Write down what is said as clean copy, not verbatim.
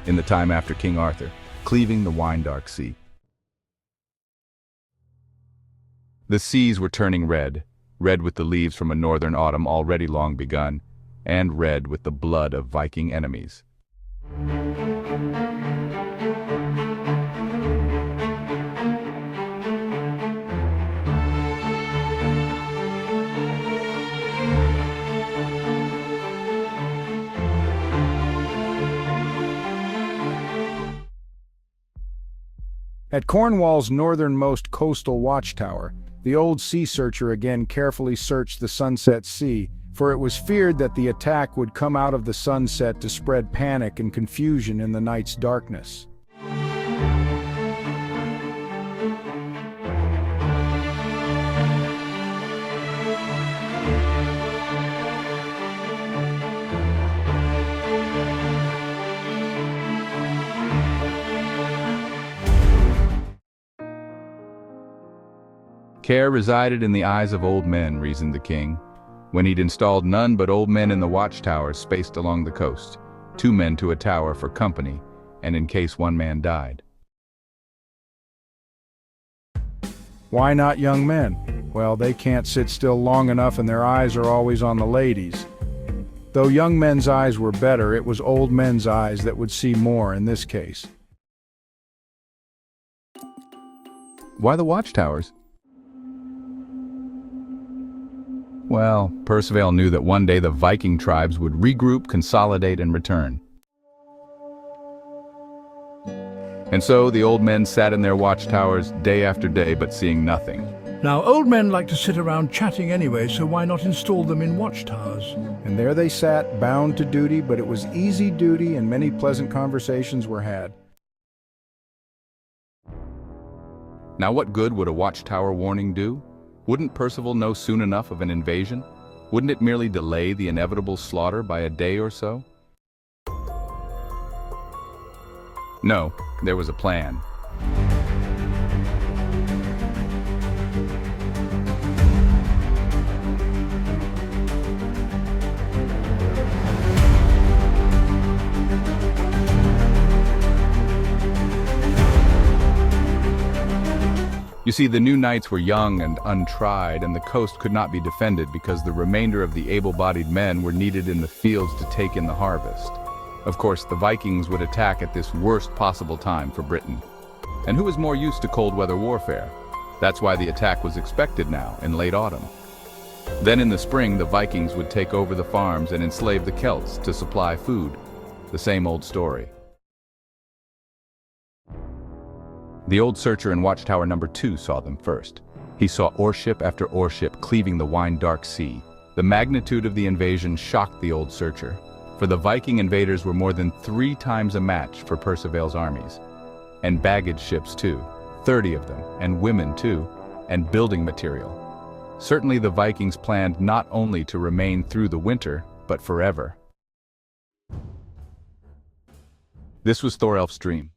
in the time after King Arthur, cleaving the wine-dark sea. The seas were turning red, red with the leaves from a northern autumn already long begun, and red with the blood of Viking enemies. At Cornwall's northernmost coastal watchtower, the old sea searcher again carefully searched the sunset sea, for it was feared that the attack would come out of the sunset to spread panic and confusion in the night's darkness. Care resided in the eyes of old men, reasoned the king, when he'd installed none but old men in the watchtowers spaced along the coast, 2 men to a tower for company, and in case one man died. Why not young men? Well, they can't sit still long enough and their eyes are always on the ladies. Though young men's eyes were better, it was old men's eyes that would see more in this case. Why the watchtowers? Well, Perceval knew that one day the Viking tribes would regroup, consolidate, and return. And so the old men sat in their watchtowers day after day, but seeing nothing. Now, old men like to sit around chatting anyway, so why not install them in watchtowers? And there they sat, bound to duty, but it was easy duty and many pleasant conversations were had. Now what good would a watchtower warning do? Wouldn't Perceval know soon enough of an invasion? Wouldn't it merely delay the inevitable slaughter by a day or so? No, there was a plan. You see, the new knights were young and untried, and the coast could not be defended because the remainder of the able-bodied men were needed in the fields to take in the harvest. Of course, the Vikings would attack at this worst possible time for Britain. And who is more used to cold weather warfare? That's why the attack was expected now, in late autumn. Then in the spring, the Vikings would take over the farms and enslave the Celts to supply food. The same old story. The old searcher in watchtower number 2 saw them first. He saw orship after orship cleaving the wine-dark sea. The magnitude of the invasion shocked the old searcher, for the Viking invaders were more than 3 times a match for Perceval's armies. And baggage ships too, 30 of them, and women too, and building material. Certainly the Vikings planned not only to remain through the winter, but forever. This was Thorelf's dream.